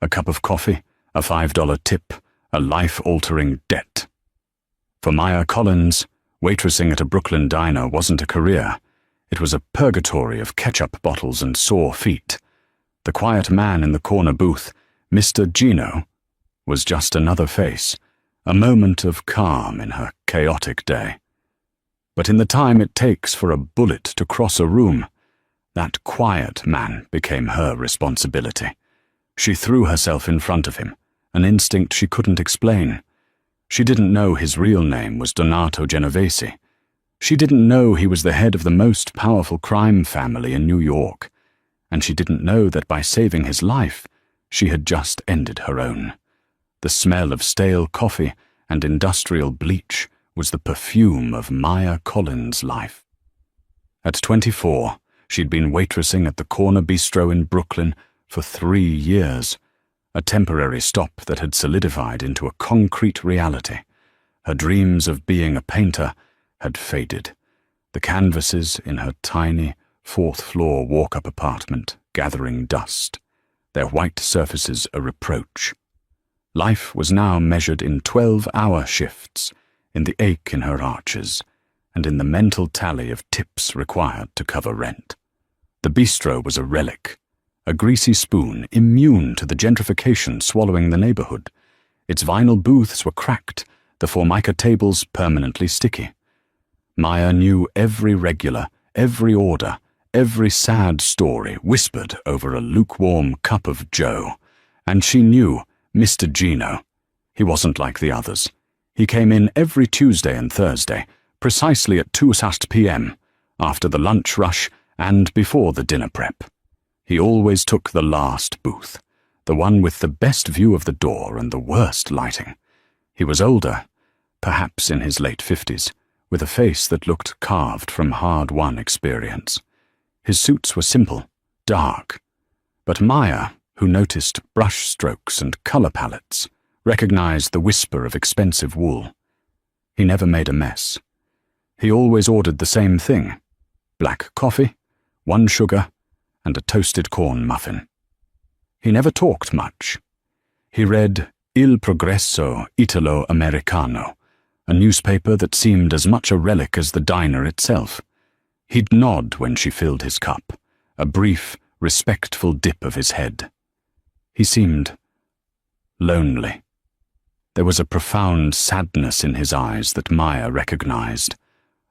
A cup of coffee, a $5 tip, a life-altering debt. For Maya Collins, waitressing at a Brooklyn diner wasn't a career. It was a purgatory of ketchup bottles and sore feet. The quiet man in the corner booth, Mr. Gino, was just another face, a moment of calm in her chaotic day. But in the time it takes for a bullet to cross a room, that quiet man became her responsibility. She threw herself in front of him, an instinct she couldn't explain. She didn't know his real name was Donato Genovese. She didn't know he was the head of the most powerful crime family in New York. And she didn't know that by saving his life, she had just ended her own. The smell of stale coffee and industrial bleach was the perfume of Maya Collins' life. At 24, she'd been waitressing at the corner bistro in Brooklyn for 3 years, a temporary stop that had solidified into a concrete reality. Her dreams of being a painter had faded. The canvases in her tiny, 4th-floor walk-up apartment gathering dust, their white surfaces a reproach. Life was now measured in 12-hour shifts, in the ache in her arches, and in the mental tally of tips required to cover rent. The bistro was a relic, a greasy spoon immune to the gentrification swallowing the neighborhood. Its vinyl booths were cracked, the Formica tables permanently sticky. Maya knew every regular, every order, every sad story whispered over a lukewarm cup of joe, and she knew Mr. Gino. He wasn't like the others. He came in every Tuesday and Thursday, precisely at 2:00 p.m., after the lunch rush and before the dinner prep. He always took the last booth, the one with the best view of the door and the worst lighting. He was older, perhaps in his late 50s, with a face that looked carved from hard-won experience. His suits were simple, dark, but Maya, who noticed brush strokes and color palettes, recognized the whisper of expensive wool. He never made a mess. He always ordered the same thing: black coffee, 1 sugar, and a toasted corn muffin. He never talked much. He read Il Progresso Italo-Americano, a newspaper that seemed as much a relic as the diner itself. He'd nod when she filled his cup, a brief, respectful dip of his head. He seemed lonely. There was a profound sadness in his eyes that Maya recognized,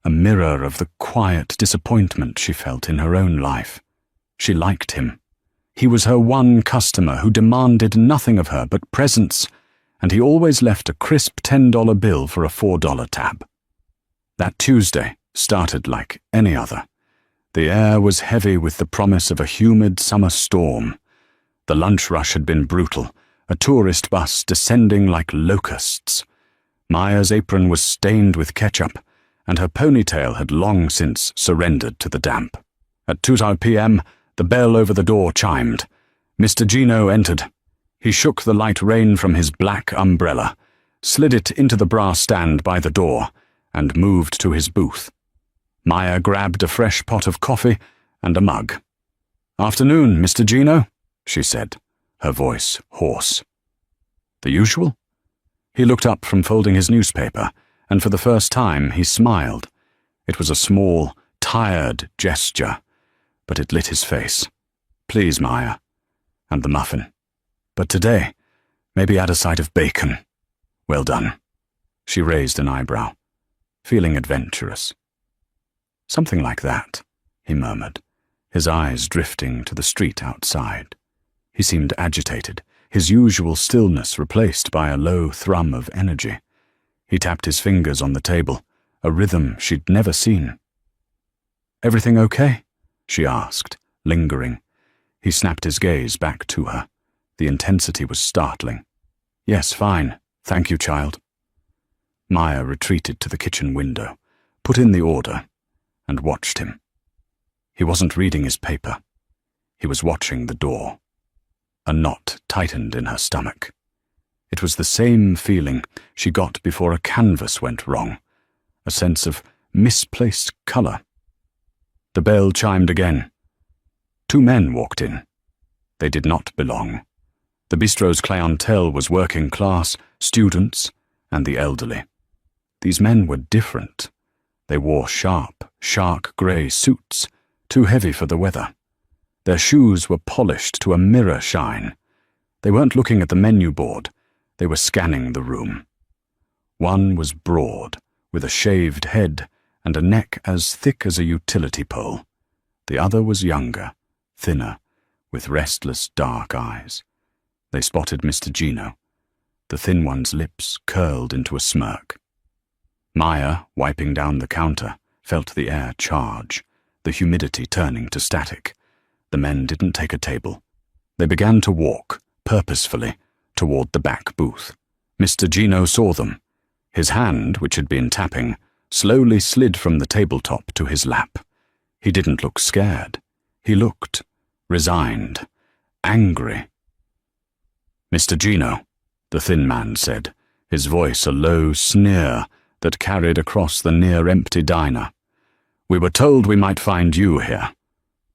a mirror of the quiet disappointment she felt in her own life. She liked him. He was her one customer who demanded nothing of her but presence, and he always left a crisp $10 bill for a $4 tab. That Tuesday started like any other. The air was heavy with the promise of a humid summer storm. The lunch rush had been brutal, a tourist bus descending like locusts. Maya's apron was stained with ketchup, and her ponytail had long since surrendered to the damp. At 2:00 p.m., the bell over the door chimed. Mr. Gino entered. He shook the light rain from his black umbrella, slid it into the brass stand by the door, and moved to his booth. Maya grabbed a fresh pot of coffee and a mug. "Afternoon, Mr. Gino," she said, her voice hoarse. "The usual?" He looked up from folding his newspaper, and for the first time he smiled. It was a small, tired gesture, but it lit his face. "Please, Maya." And the muffin. "But today, maybe add a side of bacon." "Well done." She raised an eyebrow, feeling adventurous. "Something like that," he murmured, his eyes drifting to the street outside. He seemed agitated, his usual stillness replaced by a low thrum of energy. He tapped his fingers on the table, a rhythm she'd never seen. "Everything okay?" she asked, lingering. He snapped his gaze back to her. The intensity was startling. "Yes, fine. Thank you, child." Maya retreated to the kitchen window, put in the order, and watched him. He wasn't reading his paper. He was watching the door. A knot tightened in her stomach. It was the same feeling she got before a canvas went wrong, a sense of misplaced color. The bell chimed again. 2 men walked in. They did not belong. The bistro's clientele was working class, students, and the elderly. These men were different. They wore sharp, shark-grey suits, too heavy for the weather. Their shoes were polished to a mirror shine. They weren't looking at the menu board. They were scanning the room. One was broad, with a shaved head and a neck as thick as a utility pole. The other was younger, thinner, with restless dark eyes. They spotted Mr. Gino. The thin one's lips curled into a smirk. Maya, wiping down the counter, felt the air charge, the humidity turning to static. The men didn't take a table. They began to walk, purposefully, toward the back booth. Mr. Gino saw them. His hand, which had been tapping, slowly slid from the tabletop to his lap. He didn't look scared. He looked resigned, angry. "Mr. Gino," the thin man said, his voice a low sneer that carried across the near-empty diner. "We were told we might find you here.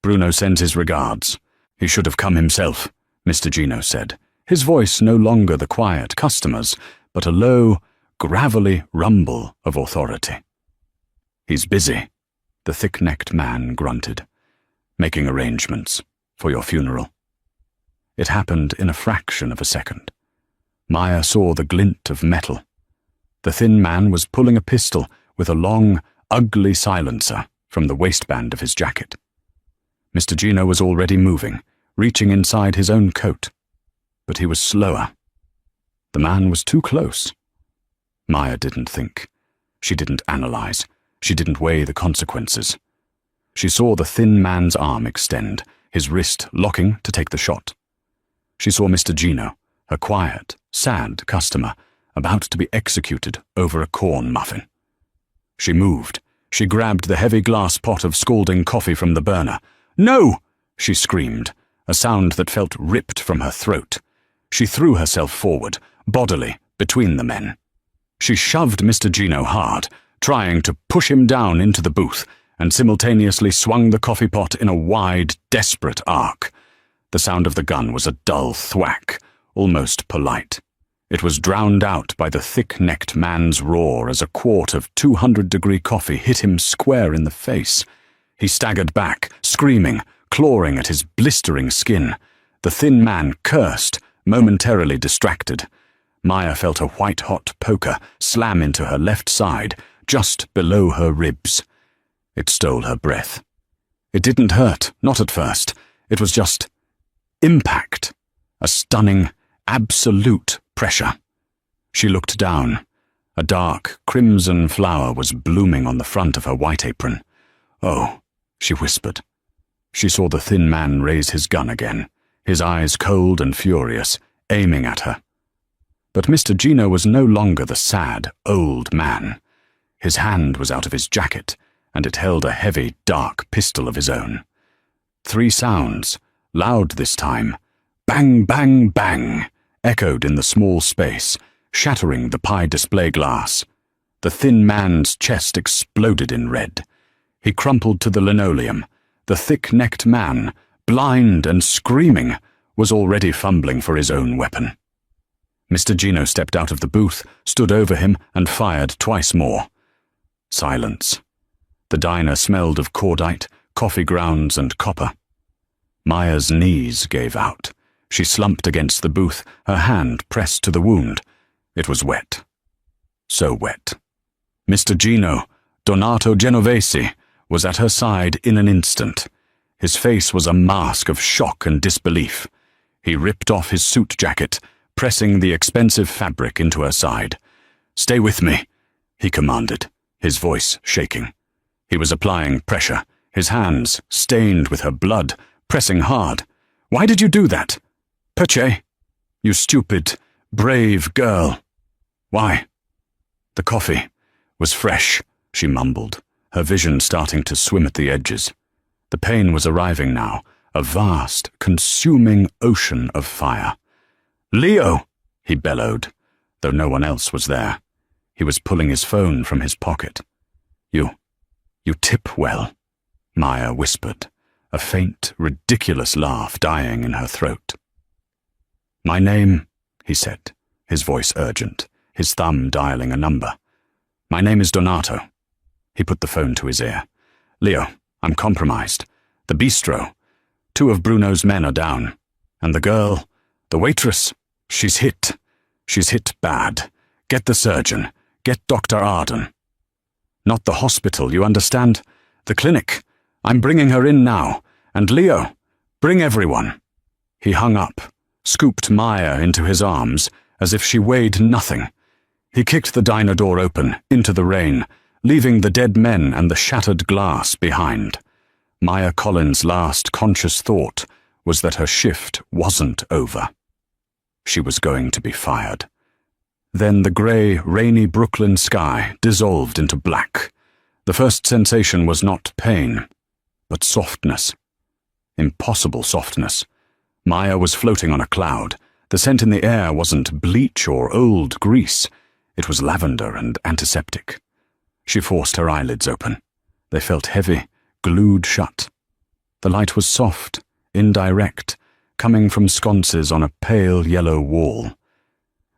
Bruno sends his regards. He should have come himself," Mr. Gino said, his voice no longer the quiet customer's, but a low, gravelly rumble of authority. "He's busy," the thick-necked man grunted, "making arrangements for your funeral." It happened in a fraction of a second. Maya saw the glint of metal. The thin man was pulling a pistol with a long, ugly silencer from the waistband of his jacket. Mr. Gino was already moving, reaching inside his own coat. But he was slower. The man was too close. Maya didn't think. She didn't analyze. She didn't weigh the consequences. She saw the thin man's arm extend, his wrist locking to take the shot. She saw Mr. Gino, her quiet, sad customer, about to be executed over a corn muffin. She moved. She grabbed the heavy glass pot of scalding coffee from the burner. "No!" she screamed, a sound that felt ripped from her throat. She threw herself forward, bodily, between the men. She shoved Mr. Gino hard, trying to push him down into the booth, and simultaneously swung the coffee pot in a wide, desperate arc. The sound of the gun was a dull thwack, almost polite. It was drowned out by the thick-necked man's roar as a quart of 200-degree coffee hit him square in the face. He staggered back, screaming, clawing at his blistering skin. The thin man cursed, momentarily distracted. Maya felt a white-hot poker slam into her left side, just below her ribs. It stole her breath. It didn't hurt, not at first. It was just impact, a stunning, absolute pressure. She looked down. A dark, crimson flower was blooming on the front of her white apron. "Oh," she whispered. She saw the thin man raise his gun again, his eyes cold and furious, aiming at her. But Mr. Gino was no longer the sad, old man. His hand was out of his jacket, and it held a heavy, dark pistol of his own. 3 sounds, loud this time, bang, bang, bang, echoed in the small space, shattering the pie display glass. The thin man's chest exploded in red. He crumpled to the linoleum. The thick-necked man, blind and screaming, was already fumbling for his own weapon. Mr. Gino stepped out of the booth, stood over him, and fired twice more. Silence. The diner smelled of cordite, coffee grounds, and copper. Maya's knees gave out. She slumped against the booth, her hand pressed to the wound. It was wet. So wet. Mr. Gino, Donato Genovese, was at her side in an instant. His face was a mask of shock and disbelief. He ripped off his suit jacket, pressing the expensive fabric into her side. "Stay with me," he commanded, his voice shaking. He was applying pressure, his hands stained with her blood, pressing hard. "Why did you do that? Perche? You stupid, brave girl. Why?" "The coffee was fresh," she mumbled, her vision starting to swim at the edges. The pain was arriving now, a vast, consuming ocean of fire. "Leo!" he bellowed, though no one else was there. He was pulling his phone from his pocket. You tip well," Maya whispered, a faint, ridiculous laugh dying in her throat. "My name," he said, his voice urgent, his thumb dialing a number. "My name is Donato." He put the phone to his ear. "Leo, I'm compromised. The bistro. 2 of Bruno's men are down. And the girl, the waitress, she's hit. She's hit bad. Get the surgeon. Get Dr. Arden." "Not the hospital, you understand? The clinic. I'm bringing her in now. And Leo, bring everyone." He hung up, scooped Maya into his arms, as if she weighed nothing. He kicked the diner door open, into the rain, leaving the dead men and the shattered glass behind. Maya Collins' last conscious thought was that her shift wasn't over. She was going to be fired. Then the grey, rainy Brooklyn sky dissolved into black. The first sensation was not pain, but softness. Impossible softness. Maya was floating on a cloud. The scent in the air wasn't bleach or old grease. It was lavender and antiseptic. She forced her eyelids open. They felt heavy, glued shut. The light was soft, indirect, coming from sconces on a pale yellow wall.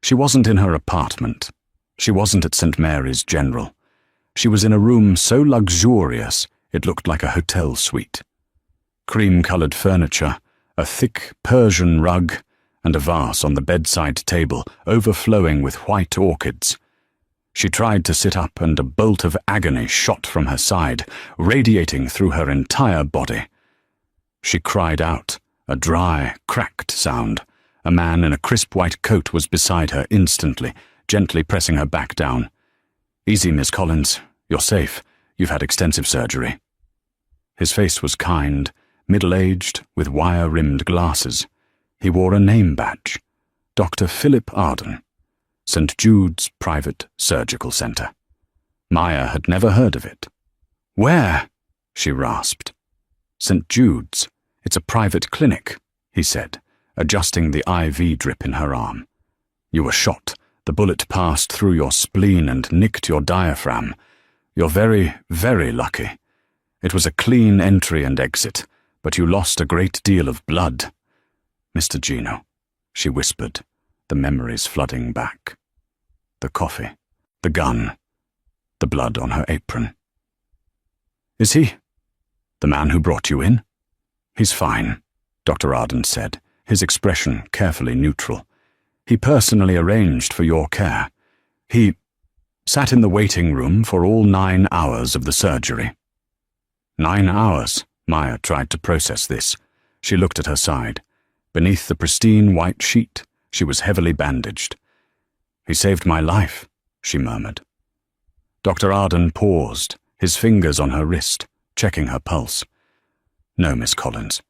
She wasn't in her apartment. She wasn't at St. Mary's General. She was in a room so luxurious it looked like a hotel suite. Cream-coloured furniture, a thick Persian rug, and a vase on the bedside table overflowing with white orchids. She tried to sit up, and a bolt of agony shot from her side, radiating through her entire body. She cried out, a dry, cracked sound. A man in a crisp white coat was beside her instantly, gently pressing her back down. "Easy, Miss Collins. You're safe. You've had extensive surgery." His face was kind, middle-aged, with wire-rimmed glasses. He wore a name badge. Dr. Philip Arden, St. Jude's Private Surgical Center. Maya had never heard of it. "Where?" she rasped. "St. Jude's. It's a private clinic," he said, adjusting the IV drip in her arm. "You were shot. The bullet passed through your spleen and nicked your diaphragm. You're very, very lucky. It was a clean entry and exit, but you lost a great deal of blood." "Mr. Gino," she whispered, the memories flooding back. The coffee, the gun, the blood on her apron. "Is he the man who brought you in?" "He's fine," Dr. Arden said, his expression carefully neutral. "He personally arranged for your care. He sat in the waiting room for all 9 hours of the surgery." 9 hours? Maya tried to process this. She looked at her side. Beneath the pristine white sheet, she was heavily bandaged. "He saved my life," she murmured. Dr. Arden paused, his fingers on her wrist, checking her pulse. "No, Miss Collins.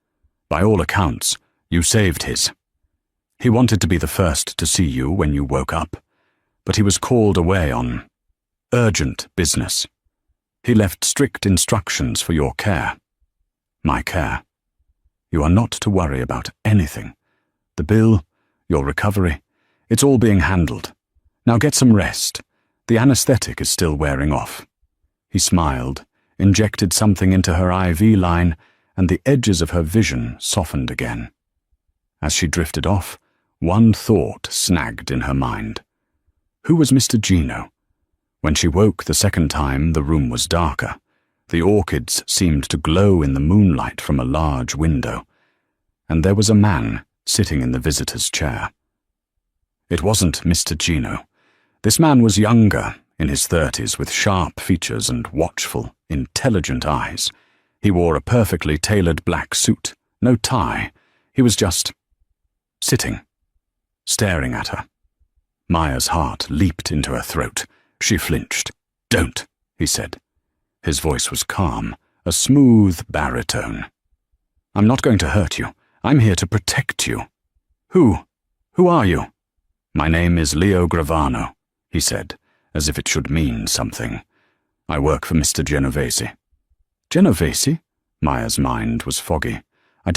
By all accounts, you saved his. He wanted to be the first to see you when you woke up, but he was called away on urgent business. He left strict instructions for your care. My care. You are not to worry about anything. The bill, your recovery, it's all being handled. Now get some rest. The anesthetic is still wearing off." He smiled, injected something into her IV line, and the edges of her vision softened again. As she drifted off, one thought snagged in her mind. Who was Mr. Gino? When she woke the second time, the room was darker. The orchids seemed to glow in the moonlight from a large window, and there was a man sitting in the visitor's chair. It wasn't Mr. Gino. This man was younger, in his 30s, with sharp features and watchful, intelligent eyes. He wore a perfectly tailored black suit, no tie. He was just sitting, staring at her. Maya's heart leaped into her throat. She flinched. "Don't," he said. His voice was calm, a smooth baritone. "I'm not going to hurt you. I'm here to protect you." Who are you?" "My name is Leo Gravano," he said, as if it should mean something. "I work for Mr. Genovese." "Genovese?" Maya's mind was foggy. I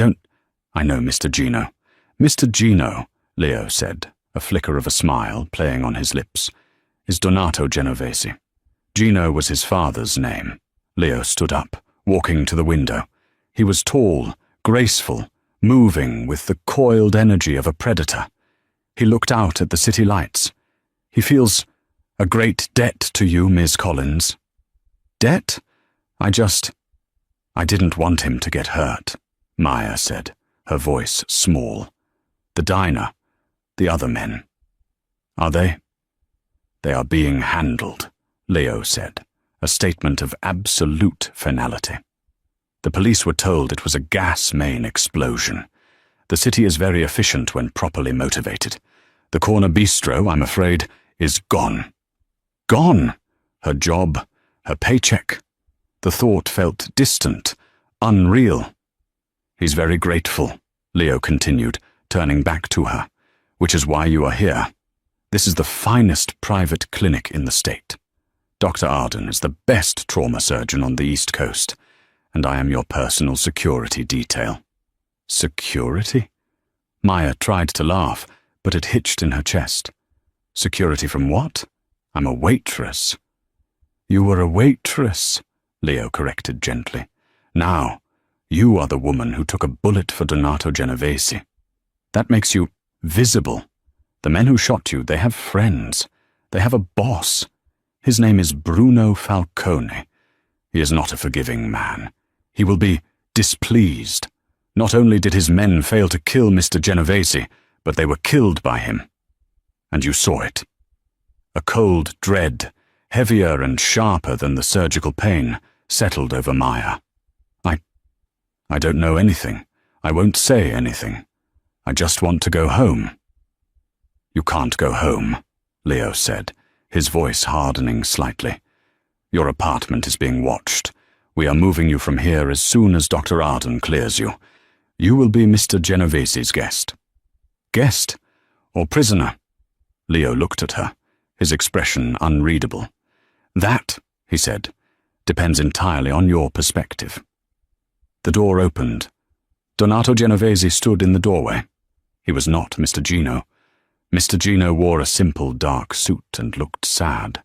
know Mr. Gino." "Mr. Gino," Leo said, a flicker of a smile playing on his lips, "is Donato Genovese. Gino was his father's name." Leo stood up, walking to the window. He was tall, graceful, moving with the coiled energy of a predator. He looked out at the city lights. He feels a great debt to you, Ms. Collins. Debt? I didn't want him to get hurt, Maya said, her voice small. The diner, the other men. Are they? They are being handled, Leo said, a statement of absolute finality. The police were told it was a gas main explosion. The city is very efficient when properly motivated. The corner bistro, I'm afraid, is gone. Gone! Her job, her paycheck. The thought felt distant, unreal. He's very grateful, Leo continued, turning back to her, which is why you are here. This is the finest private clinic in the state. Dr. Arden is the best trauma surgeon on the East Coast, and I am your personal security detail. Security? Maya tried to laugh, but it hitched in her chest. Security from what? I'm a waitress. You were a waitress, Leo corrected gently. Now, you are the woman who took a bullet for Donato Genovese. That makes you visible. The men who shot you, they have friends. They have a boss. His name is Bruno Falcone. He is not a forgiving man. He will be displeased. Not only did his men fail to kill Mr. Genovese, but they were killed by him. And you saw it. A cold dread, heavier and sharper than the surgical pain, settled over Maya. I don't know anything. I won't say anything. I just want to go home. You can't go home, Leo said, his voice hardening slightly. Your apartment is being watched. We are moving you from here as soon as Dr. Arden clears you. You will be Mr. Genovese's guest. Guest? Or prisoner? Leo looked at her, his expression unreadable. That, he said, depends entirely on your perspective. The door opened. Donato Genovese stood in the doorway. He was not Mr. Gino. Mr. Gino wore a simple dark suit and looked sad.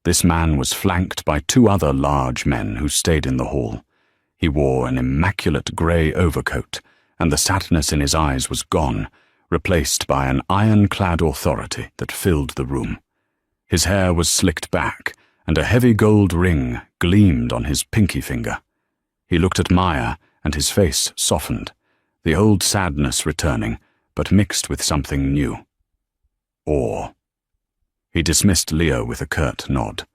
This man was flanked by two other large men who stayed in the hall. He wore an immaculate grey overcoat, and the sadness in his eyes was gone, replaced by an ironclad authority that filled the room. His hair was slicked back, and a heavy gold ring gleamed on his pinky finger. He looked at Maya, and his face softened, the old sadness returning, but mixed with something new. Awe. He dismissed Leo with a curt nod.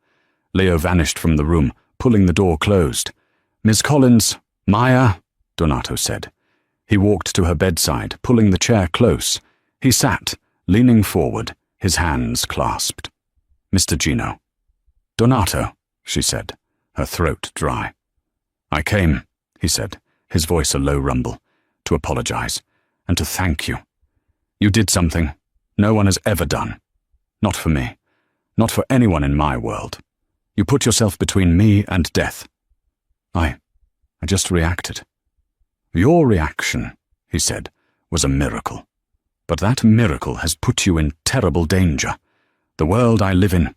Leo vanished from the room, pulling the door closed. Miss Collins, Maya, Donato said. He walked to her bedside, pulling the chair close. He sat, leaning forward, his hands clasped. Mr. Gino. Donato, she said, her throat dry. I came, he said, his voice a low rumble, to apologize, and to thank you. You did something no one has ever done. Not for me. Not for anyone in my world. You put yourself between me and death. I just reacted. Your reaction, he said, was a miracle. But that miracle has put you in terrible danger. The world I live in,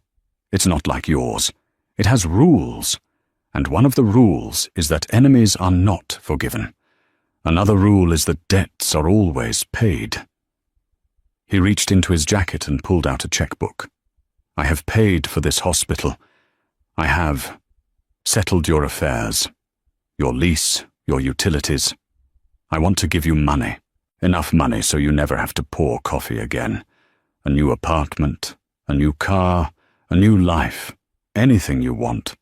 it's not like yours. It has rules. And one of the rules is that enemies are not forgiven. Another rule is that debts are always paid. He reached into his jacket and pulled out a checkbook. I have paid for this hospital. I have settled your affairs, your lease, your utilities. I want to give you money, enough money so you never have to pour coffee again. A new apartment, a new car, a new life, anything you want.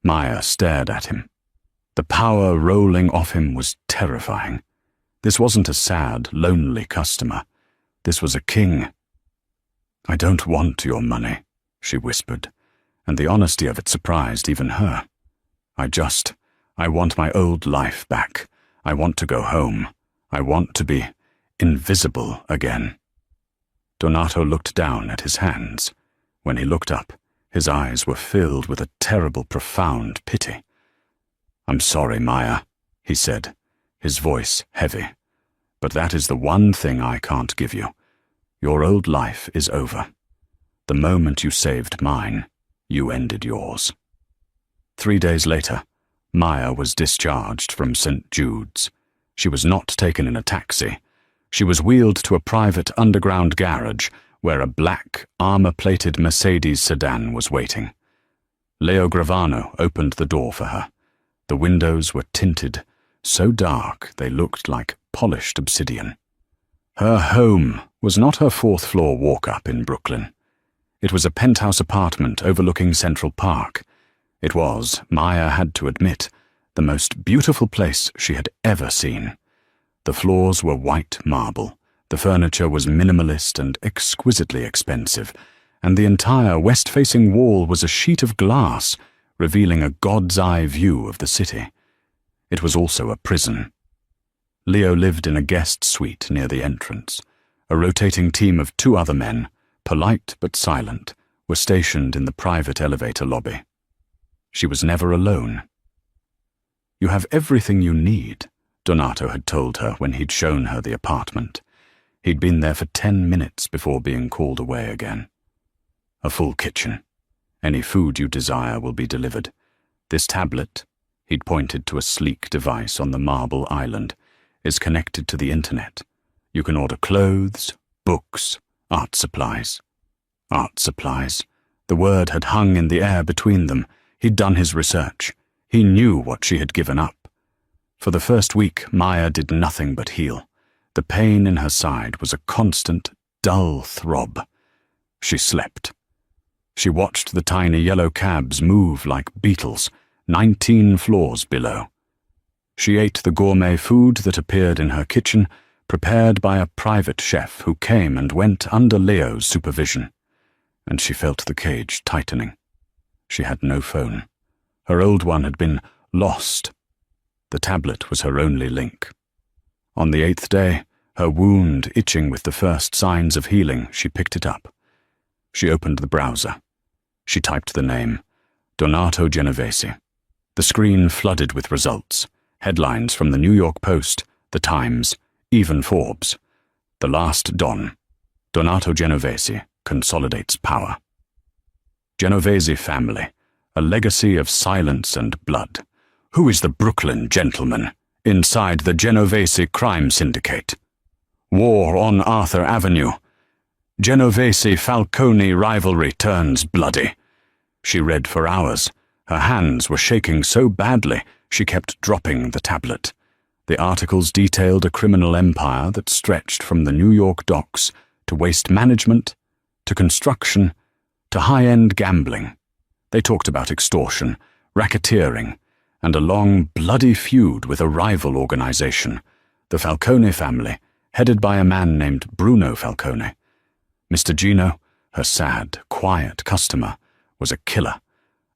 Maya stared at him. The power rolling off him was terrifying. This wasn't a sad, lonely customer. This was a king. I don't want your money, she whispered, and the honesty of it surprised even her. I want my old life back. I want to go home. I want to be invisible again. Donato looked down at his hands. When he looked up, his eyes were filled with a terrible, profound pity. I'm sorry, Maya, he said, his voice heavy. But that is the one thing I can't give you. Your old life is over. The moment you saved mine, you ended yours. 3 days later, Maya was discharged from St. Jude's. She was not taken in a taxi. She was wheeled to a private underground garage where a black, armor-plated Mercedes sedan was waiting. Leo Gravano opened the door for her. The windows were tinted, so dark they looked like polished obsidian. Her home was not her fourth-floor walk-up in Brooklyn. It was a penthouse apartment overlooking Central Park. It was, Maya had to admit, the most beautiful place she had ever seen. The floors were white marble, the furniture was minimalist and exquisitely expensive, and the entire west-facing wall was a sheet of glass, revealing a god's-eye view of the city. It was also a prison. Leo lived in a guest suite near the entrance. A rotating team of 2 other men, polite but silent, were stationed in the private elevator lobby. She was never alone. "You have everything you need," Donato had told her when he'd shown her the apartment. He'd been there for 10 minutes before being called away again. "A full kitchen. Any food you desire will be delivered. This tablet," he'd pointed to a sleek device on the marble island, "is connected to the internet. You can order clothes, books, art supplies." Art supplies. The word had hung in the air between them. He'd done his research. He knew what she had given up. For the first week, Maya did nothing but heal. The pain in her side was a constant, dull throb. She slept. She watched the tiny yellow cabs move like beetles, 19 floors below. She ate the gourmet food that appeared in her kitchen, prepared by a private chef who came and went under Leo's supervision. And she felt the cage tightening. She had no phone. Her old one had been lost. The tablet was her only link. On the 8th day, her wound itching with the first signs of healing, she picked it up. She opened the browser. She typed the name, Donato Genovese. The screen flooded with results, headlines from the New York Post, the Times, even Forbes. The Last Don. Donato Genovese consolidates power. Genovese family, a legacy of silence and blood. Who is the Brooklyn gentleman inside the Genovese crime syndicate? War on Arthur Avenue. Genovese-Falcone rivalry turns bloody. She read for hours. Her hands were shaking so badly she kept dropping the tablet. The articles detailed a criminal empire that stretched from the New York docks to waste management, to construction, to high-end gambling. They talked about extortion, racketeering, and a long, bloody feud with a rival organization, the Falcone family, headed by a man named Bruno Falcone. Mr. Gino, her sad, quiet customer, was a killer,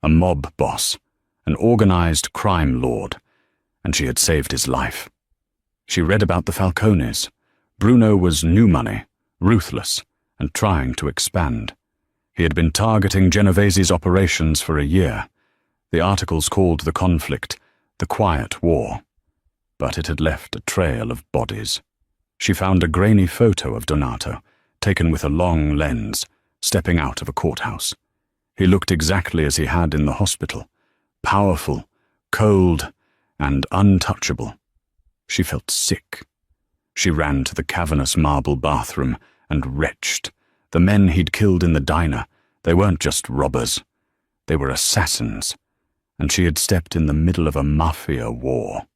a mob boss, an organized crime lord, and she had saved his life. She read about the Falcones. Bruno was new money, ruthless, and trying to expand. He had been targeting Genovese's operations for a year. The articles called the conflict the Quiet War, but it had left a trail of bodies. She found a grainy photo of Donato, taken with a long lens, stepping out of a courthouse. He looked exactly as he had in the hospital, powerful, cold, and untouchable. She felt sick. She ran to the cavernous marble bathroom and retched. The men he'd killed in the diner, they weren't just robbers. They were assassins, and she had stepped in the middle of a mafia war.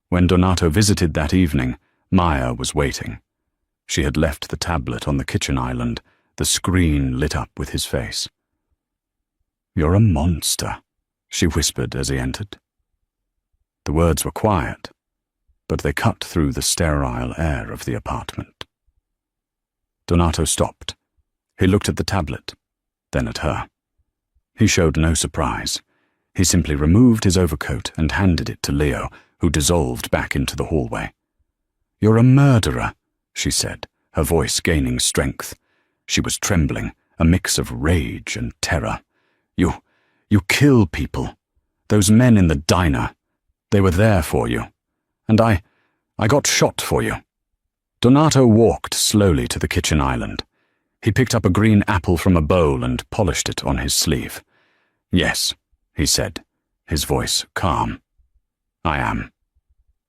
When Donato visited that evening, Maya was waiting. She had left the tablet on the kitchen island, the screen lit up with his face. "You're a monster," she whispered as he entered. The words were quiet, but they cut through the sterile air of the apartment. Donato stopped. He looked at the tablet, then at her. He showed no surprise. He simply removed his overcoat and handed it to Leo, who dissolved back into the hallway. "You're a murderer," she said, her voice gaining strength. She was trembling, a mix of rage and terror. You kill people. Those men in the diner. They were there for you. And I got shot for you." Donato walked slowly to the kitchen island. He picked up a green apple from a bowl and polished it on his sleeve. "Yes," he said, his voice calm. "I am.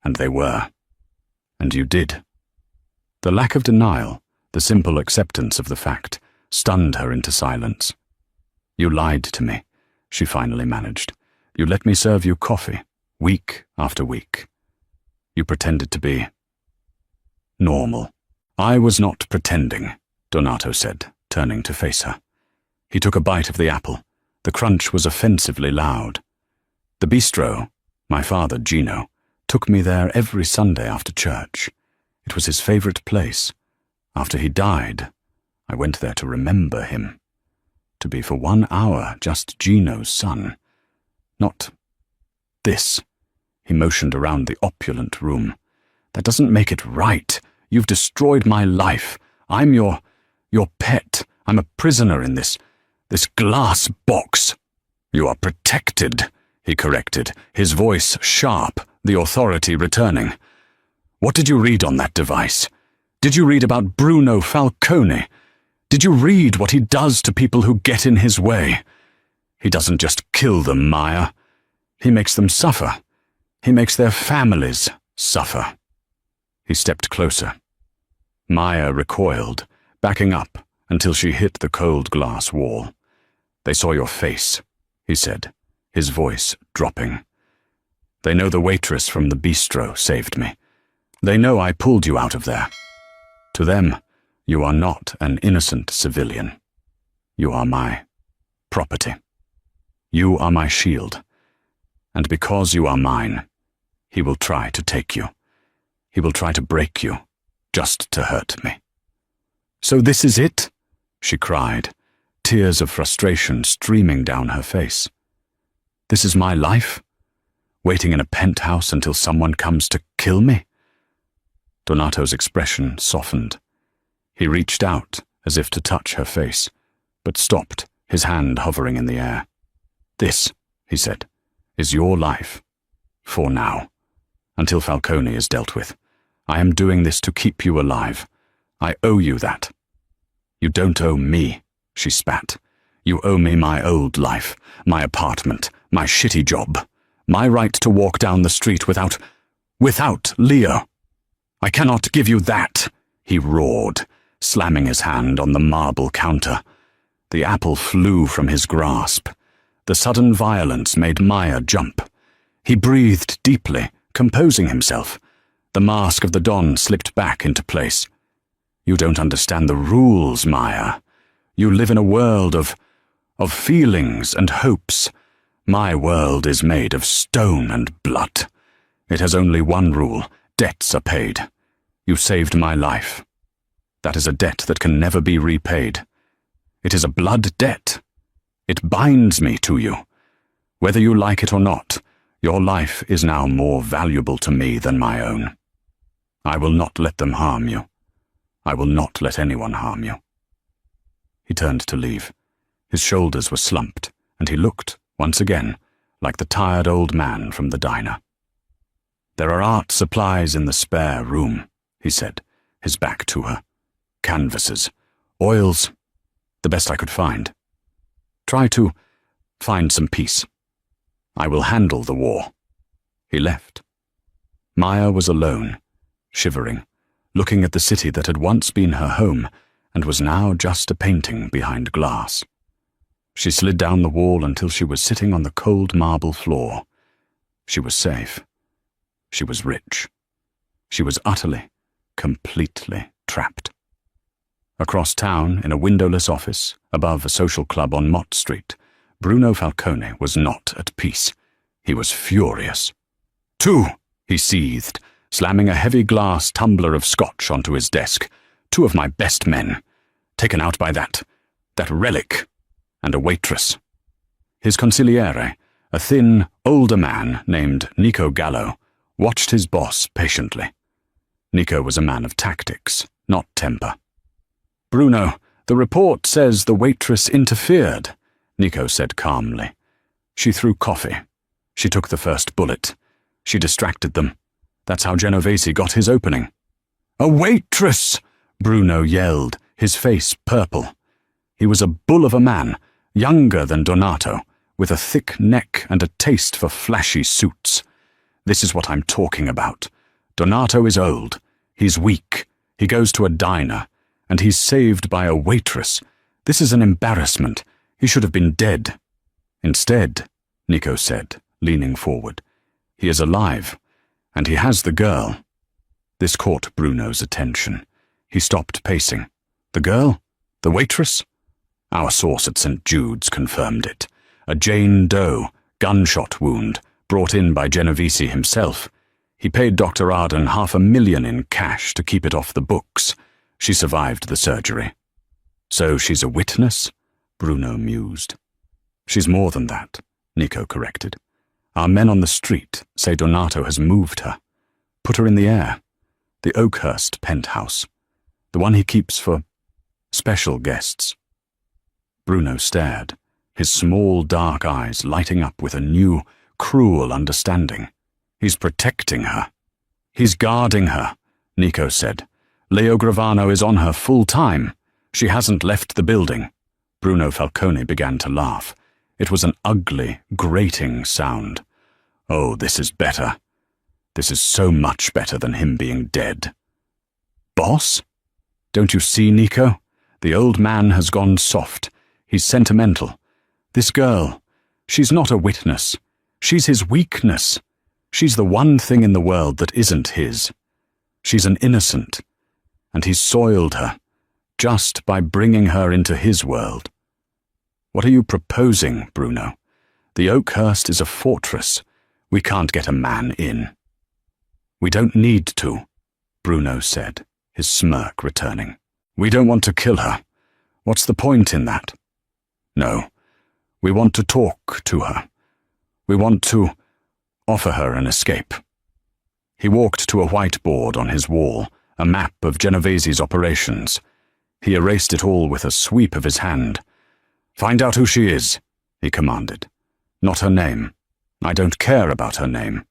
And they were. And you did The lack of denial, the simple acceptance of the fact, stunned her into silence. "You lied to me," she finally managed. "You let me serve you coffee, week after week. You pretended to be normal." "I was not pretending," Donato said, turning to face her. He took a bite of the apple. The crunch was offensively loud. "The bistro, my father, Gino, took me there every Sunday after church. It was his favorite place. After he died, I went there to remember him. To be for 1 hour just Gino's son. Not this." He motioned around the opulent room. "That doesn't make it right. You've destroyed my life. I'm your pet. I'm a prisoner in this glass box." "You are protected," he corrected, his voice sharp, the authority returning. "What did you read on that device? Did you read about Bruno Falcone? Did you read what he does to people who get in his way? He doesn't just kill them, Maya. He makes them suffer. He makes their families suffer." He stepped closer. Maya recoiled, backing up until she hit the cold glass wall. "They saw your face," he said, his voice dropping. "They know the waitress from the bistro saved me. They know I pulled you out of there. To them, you are not an innocent civilian. You are my property. You are my shield. And because you are mine, he will try to take you. He will try to break you, just to hurt me." "So this is it?" she cried, tears of frustration streaming down her face. "This is my life? Waiting in a penthouse until someone comes to kill me?" Donato's expression softened. He reached out as if to touch her face, but stopped, his hand hovering in the air. "This," he said, "is your life. For now. Until Falcone is dealt with. I am doing this to keep you alive. I owe you that." "You don't owe me," she spat. "You owe me my old life, my apartment, my shitty job, my right to walk down the street without Leo. I cannot give you that," he roared, slamming his hand on the marble counter. The apple flew from his grasp. The sudden violence made Maya jump. He breathed deeply, composing himself. The mask of the Don slipped back into place. "You don't understand the rules, Maya. You live in a world of feelings and hopes. My world is made of stone and blood. It has only one rule: debts are paid. You saved my life. That is a debt that can never be repaid. It is a blood debt. It binds me to you. Whether you like it or not, your life is now more valuable to me than my own. I will not let them harm you. I will not let anyone harm you." He turned to leave. His shoulders were slumped, and he looked, once again, like the tired old man from the diner. "There are art supplies in the spare room," he said, his back to her. "Canvases, oils, the best I could find. Try to find some peace. I will handle the war." He left. Maya was alone, shivering, looking at the city that had once been her home and was now just a painting behind glass. She slid down the wall until she was sitting on the cold marble floor. She was safe. She was rich. She was utterly, completely trapped. Across town, in a windowless office, above a social club on Mott Street, Bruno Falcone was not at peace. He was furious. "Two," he seethed, slamming a heavy glass tumbler of scotch onto his desk. "Two of my best men, taken out by that relic, and a waitress." His consigliere, a thin, older man named Nico Gallo, watched his boss patiently. Nico was a man of tactics, not temper. "Bruno, the report says the waitress interfered," Nico said calmly. "She threw coffee. She took the first bullet. She distracted them. That's how Genovese got his opening." "A waitress!" Bruno yelled, his face purple. He was a bull of a man, younger than Donato, with a thick neck and a taste for flashy suits. "This is what I'm talking about. Donato is old. He's weak. He goes to a diner, and he's saved by a waitress. This is an embarrassment. He should have been dead. Instead, Nico said, leaning forward, he is alive, and he has the girl. This caught Bruno's attention. He stopped pacing. The girl? The waitress? Our source at St. Jude's confirmed it. A Jane Doe, gunshot wound, brought in by Genovese himself. He paid Dr. Arden $500,000 in cash to keep it off the books. She survived the surgery. So she's a witness? Bruno mused. She's more than that, Nico corrected. Our men on the street say Donato has moved her. Put her in the air. The Oakhurst penthouse. The one he keeps for special guests. Bruno stared, his small dark eyes lighting up with a new, cruel understanding. He's protecting her. He's guarding her, Nico said. Leo Gravano is on her full time. She hasn't left the building. Bruno Falcone began to laugh. It was an ugly, grating sound. Oh, this is better. This is so much better than him being dead. Boss? Don't you see, Nico? The old man has gone soft. He's sentimental. This girl, she's not a witness. She's his weakness. She's the one thing in the world that isn't his. She's an innocent, and he's soiled her, just by bringing her into his world. What are you proposing, Bruno? The Oakhurst is a fortress. We can't get a man in. We don't need to, Bruno said, his smirk returning. We don't want to kill her. What's the point in that? No, we want to talk to her. We want to offer her an escape. He walked to a whiteboard on his wall, a map of Genovese's operations. He erased it all with a sweep of his hand. Find out who she is, he commanded. Not her name. I don't care about her name.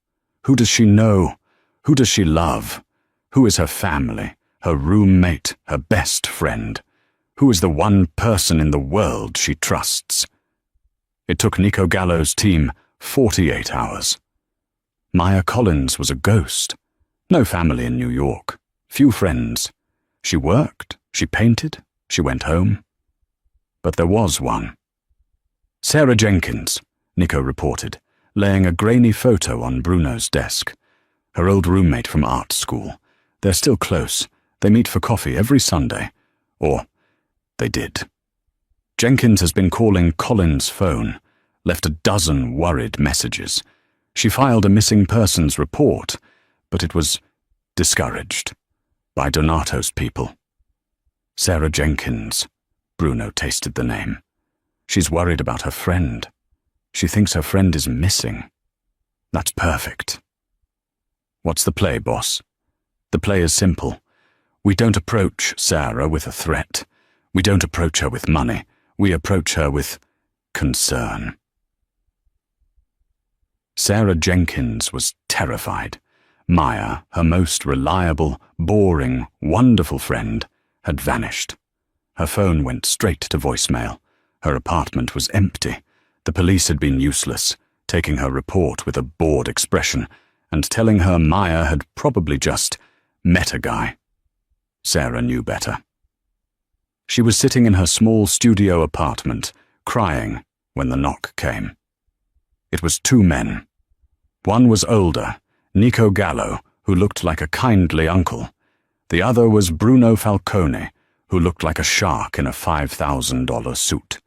Who does she know? Who does she love? Who is her family, her roommate, her best friend? Who is the one person in the world she trusts? It took Nico Gallo's team 48 hours. Maya Collins was a ghost. No family in New York. Few friends. She worked, she painted, she went home. But there was one. Sarah Jenkins, Nico reported, laying a grainy photo on Bruno's desk. Her old roommate from art school. They're still close. They meet for coffee every Sunday. Or they did. Jenkins has been calling Collins' phone, left a dozen worried messages. She filed a missing persons report, but it was discouraged by Donato's people. Sarah Jenkins. Bruno tasted the name. She's worried about her friend. She thinks her friend is missing. That's perfect. What's the play, boss? The play is simple. We don't approach Sarah with a threat. We don't approach her with money. We approach her with concern. Sarah Jenkins was terrified. Maya, her most reliable, boring, wonderful friend, had vanished. Her phone went straight to voicemail. Her apartment was empty. The police had been useless, taking her report with a bored expression and telling her Maya had probably just met a guy. Sarah knew better. She was sitting in her small studio apartment, crying when the knock came. It was two men. One was older, Nico Gallo, who looked like a kindly uncle. The other was Bruno Falcone, who looked like a shark in a $5,000 suit.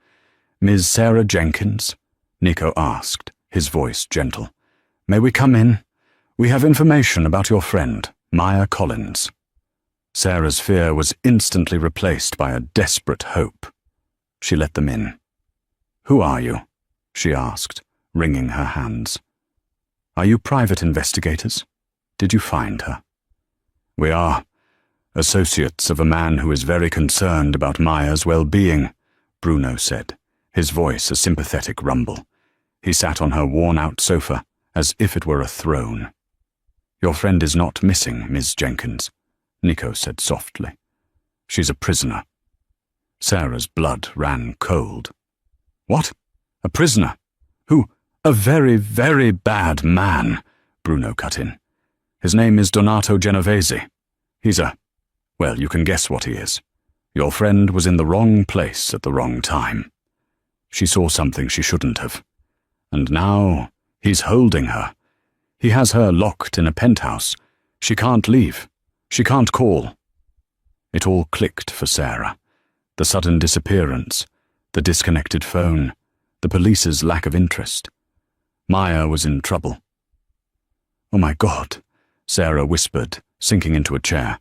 Ms. Sarah Jenkins? Nico asked, his voice gentle. May we come in? We have information about your friend, Maya Collins. Sarah's fear was instantly replaced by a desperate hope. She let them in. Who are you? She asked, wringing her hands. Are you private investigators? Did you find her? We are. Associates of a man who is very concerned about Maya's well-being, Bruno said, his voice a sympathetic rumble. He sat on her worn-out sofa, as if it were a throne. Your friend is not missing, Miss Jenkins, Nico said softly. She's a prisoner. Sarah's blood ran cold. What? A prisoner? Who? A very, very bad man, Bruno cut in. His name is Donato Genovese. He's a Well, you can guess what he is. Your friend was in the wrong place at the wrong time. She saw something she shouldn't have. And now he's holding her. He has her locked in a penthouse. She can't leave. She can't call. It all clicked for Sarah. The sudden disappearance, the disconnected phone, the police's lack of interest. Maya was in trouble. "Oh my God," Sarah whispered, sinking into a chair.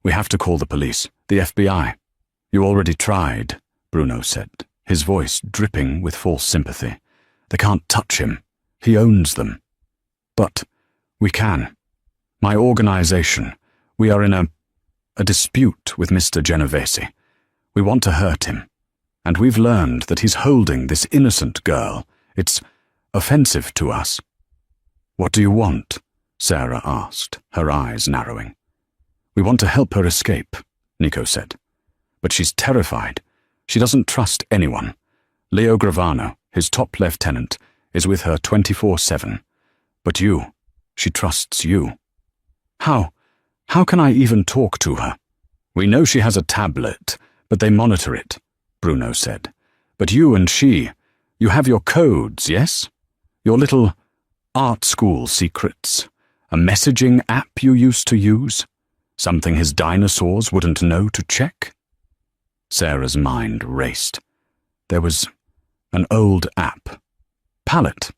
"We have to call the police, the FBI." "You already tried," Bruno said, his voice dripping with false sympathy. "They can't touch him. He owns them." "But we can. My organization, we are in a dispute with Mr. Genovese. We want to hurt him. And we've learned that he's holding this innocent girl. It's offensive to us." "What do you want?" Sarah asked, her eyes narrowing. "We want to help her escape," Nico said. "But she's terrified. She doesn't trust anyone. Leo Gravano, his top lieutenant, is with her 24/7. But you, she trusts you." How can I even talk to her?" "We know she has a tablet, but they monitor it," Bruno said. "But you and she, you have your codes, yes? Your little art school secrets. A messaging app you used to use? Something his dinosaurs wouldn't know to check?" Sarah's mind raced. There was an old app. Palette.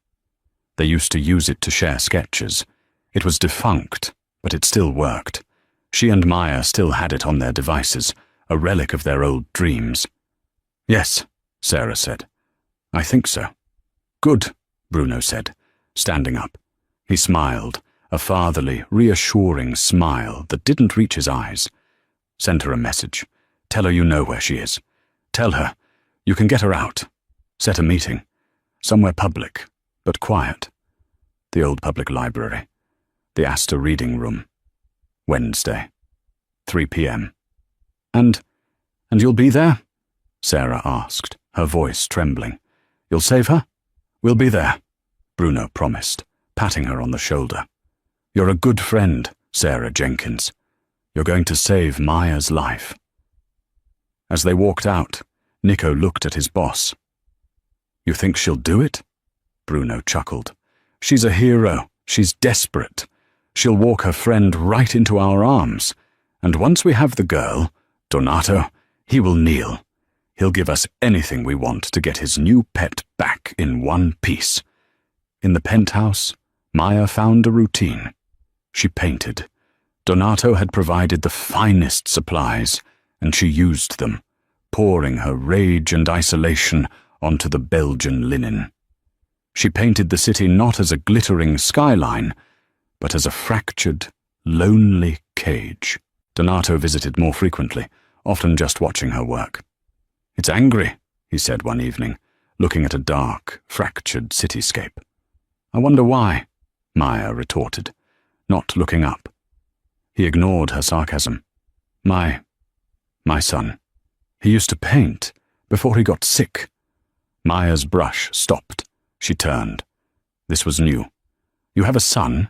They used to use it to share sketches. It was defunct, but it still worked. She and Maya still had it on their devices, a relic of their old dreams. "Yes," Sarah said. "I think so." "Good," Bruno said, standing up. He smiled, a fatherly, reassuring smile that didn't reach his eyes. "Send her a message. Tell her you know where she is. Tell her you can get her out. Set a meeting. Somewhere public, but quiet. The old public library. The Astor Reading Room. Wednesday, 3 p.m. And you'll be there?" Sarah asked, her voice trembling. "You'll save her?" "We'll be there," Bruno promised, patting her on the shoulder. "You're a good friend, Sarah Jenkins. You're going to save Maya's life." As they walked out, Nico looked at his boss. "You think she'll do it?" Bruno chuckled. "She's a hero. She's desperate. She'll walk her friend right into our arms. And once we have the girl, Donato, he will kneel. He'll give us anything we want to get his new pet back in one piece." In the penthouse, Maya found a routine. She painted. Donato had provided the finest supplies, and she used them, pouring her rage and isolation onto the Belgian linen. She painted the city not as a glittering skyline, but as a fractured, lonely cage. Donato visited more frequently, often just watching her work. "It's angry," he said one evening, looking at a dark, fractured cityscape. "I wonder why," Maya retorted, not looking up. He ignored her sarcasm. My son. He used to paint before he got sick." Maya's brush stopped. She turned. This was new. "You have a son?"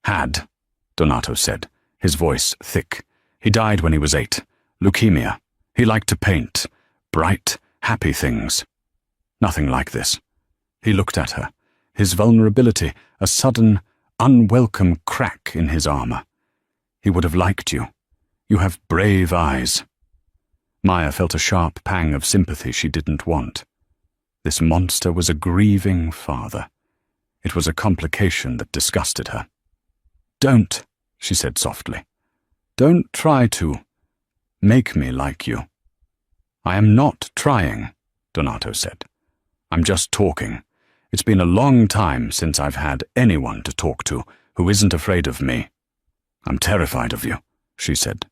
"Had," Donato said, his voice thick. "He died when he was 8. Leukemia. He liked to paint. Bright, happy things." "Nothing like this." He looked at her, his vulnerability a sudden, unwelcome crack in his armor. "He would have liked you. You have brave eyes." Maya felt a sharp pang of sympathy she didn't want. This monster was a grieving father. It was a complication that disgusted her. "Don't," she said softly. "Don't try to make me like you." "I am not trying," Donato said. "I'm just talking. It's been a long time since I've had anyone to talk to who isn't afraid of me." "I'm terrified of you," she said.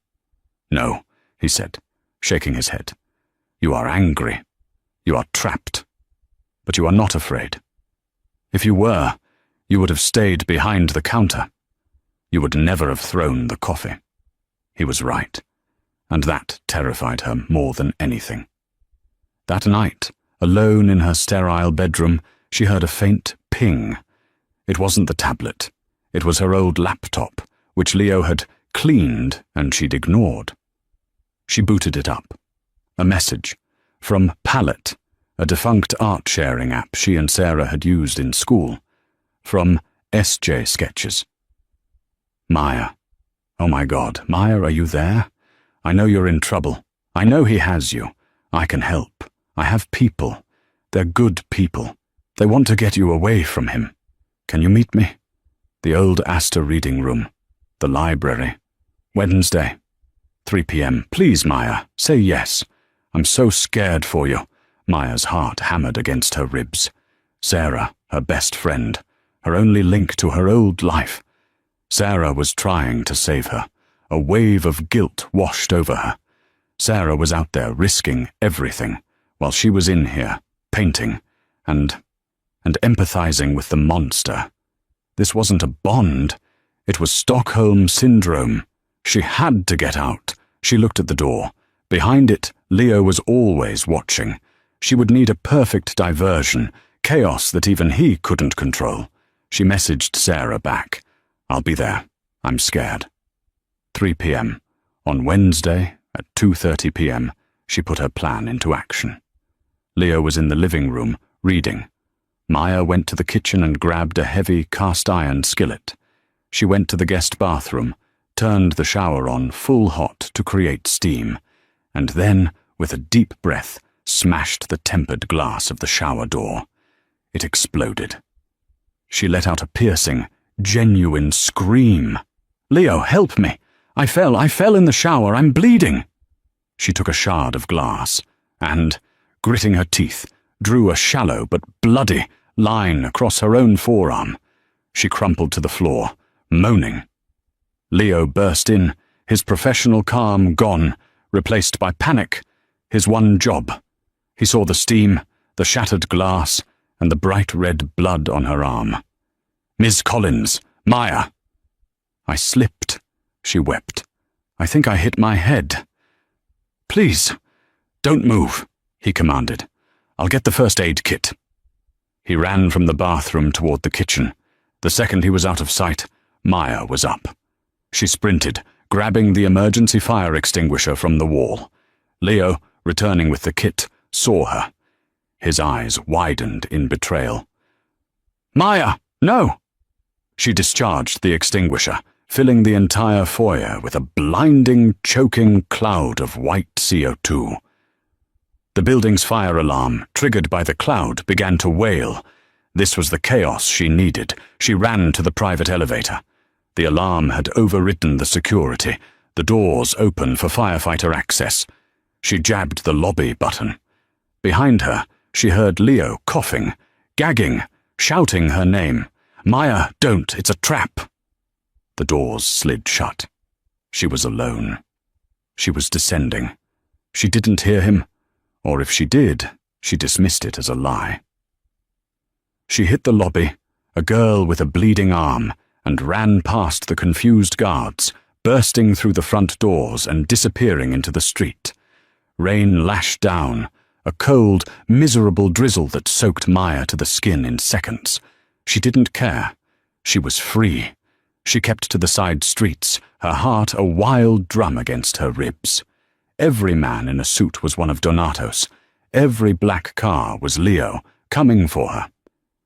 "No," he said, shaking his head. "You are angry. You are trapped. But you are not afraid. If you were, you would have stayed behind the counter. You would never have thrown the coffee." He was right, and that terrified her more than anything. That night, alone in her sterile bedroom, she heard a faint ping. It wasn't the tablet. It was her old laptop, which Leo had cleaned and she'd ignored. She booted it up. A message from Palette, a defunct art-sharing app she and Sarah had used in school. From SJ Sketches. Maya. Oh my God, Maya, are you there? I know you're in trouble. I know he has you. I can help. I have people. They're good people. They want to get you away from him. Can you meet me? The old Astor reading room. The library. Wednesday. 3 p.m. Please, Maya, say yes. I'm so scared for you. Maya's heart hammered against her ribs. Sarah, her best friend, her only link to her old life. Sarah was trying to save her. A wave of guilt washed over her. Sarah was out there risking everything, while she was in here, painting, and empathizing with the monster. This wasn't a bond. It was Stockholm Syndrome. She had to get out. She looked at the door. Behind it, Leo was always watching. She would need a perfect diversion, chaos that even he couldn't control. She messaged Sarah back. I'll be there. I'm scared. 3 p.m. On Wednesday, at 2:30 p.m., she put her plan into action. Leo was in the living room, reading. Maya went to the kitchen and grabbed a heavy cast-iron skillet. She went to the guest bathroom, turned the shower on full hot to create steam, and then, with a deep breath, smashed the tempered glass of the shower door. It exploded. She let out a piercing, genuine scream. Leo, help me! I fell in the shower, I'm bleeding! She took a shard of glass and, gritting her teeth, drew a shallow but bloody line across her own forearm. She crumpled to the floor, moaning. Leo burst in, his professional calm gone, replaced by panic, his one job. He saw the steam, the shattered glass, and the bright red blood on her arm. Miss Collins, Maya. I slipped, she wept. I think I hit my head. Please, don't move, he commanded. I'll get the first aid kit. He ran from the bathroom toward the kitchen. The second he was out of sight, Maya was up. She sprinted, grabbing the emergency fire extinguisher from the wall. Leo, returning with the kit, saw her. His eyes widened in betrayal. Maya, no! She discharged the extinguisher, filling the entire foyer with a blinding, choking cloud of white CO2. The building's fire alarm, triggered by the cloud, began to wail. This was the chaos she needed. She ran to the private elevator. The alarm had overridden the security, the doors open for firefighter access. She jabbed the lobby button. Behind her, she heard Leo coughing, gagging, shouting her name. Maya, don't, it's a trap. The doors slid shut. She was alone. She was descending. She didn't hear him, or if she did, she dismissed it as a lie. She hit the lobby, a girl with a bleeding arm, and ran past the confused guards, bursting through the front doors and disappearing into the street. Rain lashed down, a cold, miserable drizzle that soaked Maya to the skin in seconds. She didn't care. She was free. She kept to the side streets, her heart a wild drum against her ribs. Every man in a suit was one of Donato's. Every black car was Leo, coming for her.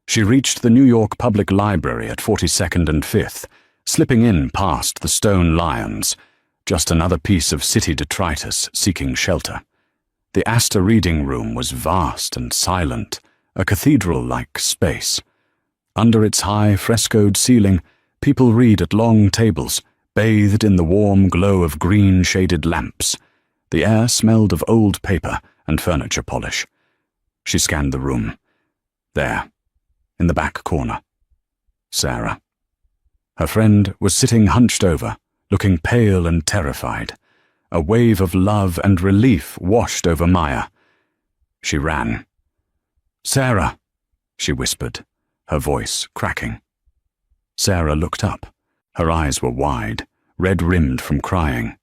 She reached the New York Public Library at 42nd and 5th, slipping in past the stone lions, just another piece of city detritus seeking shelter. The Astor reading room was vast and silent, a cathedral-like space. Under its high frescoed ceiling, people read at long tables, bathed in the warm glow of green-shaded lamps. The air smelled of old paper and furniture polish. She scanned the room. There, in the back corner, Sarah. Her friend was sitting hunched over, looking pale and terrified. A wave of love and relief washed over Maya. She ran. Sarah, she whispered, her voice cracking. Sarah looked up. Her eyes were wide, red-rimmed from crying.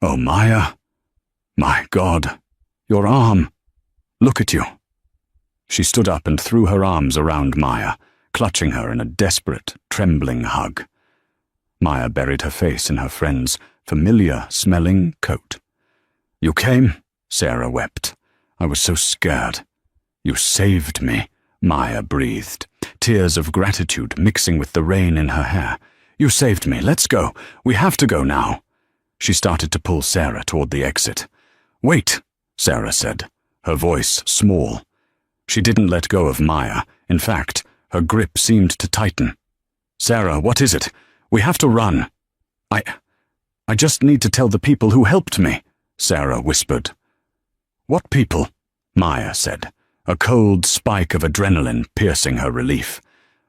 Oh, Maya! My God! Your arm! Look at you! She stood up and threw her arms around Maya, clutching her in a desperate, trembling hug. Maya buried her face in her friend's familiar-smelling coat. You came? Sarah wept. I was so scared. You saved me, Maya breathed, tears of gratitude mixing with the rain in her hair. You saved me. Let's go. We have to go now. She started to pull Sarah toward the exit. Wait, Sarah said, her voice small. She didn't let go of Maya. In fact, her grip seemed to tighten. Sarah, what is it? We have to run. I just need to tell the people who helped me, Sarah whispered. What people? Maya said, a cold spike of adrenaline piercing her relief.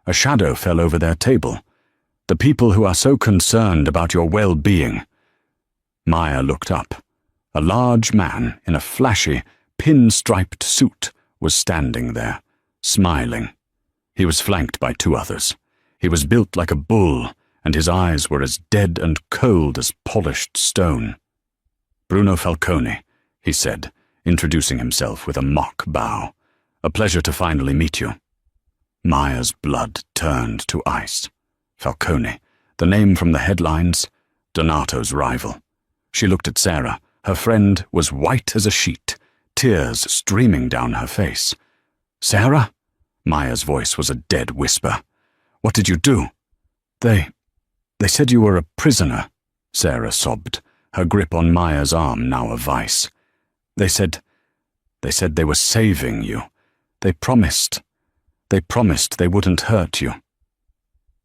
A shadow fell over their table. The people who are so concerned about your well-being. Maya looked up. A large man in a flashy, pin-striped suit was standing there, smiling. He was flanked by two others. He was built like a bull, and his eyes were as dead and cold as polished stone. Bruno Falcone, he said, introducing himself with a mock bow. A pleasure to finally meet you. Maya's blood turned to ice. Falcone, the name from the headlines, Donato's rival. She looked at Sarah. Her friend was white as a sheet, tears streaming down her face. Sarah? Maya's voice was a dead whisper. What did you do? They said you were a prisoner, Sarah sobbed, her grip on Maya's arm now a vice. They said they were saving you. They promised they wouldn't hurt you.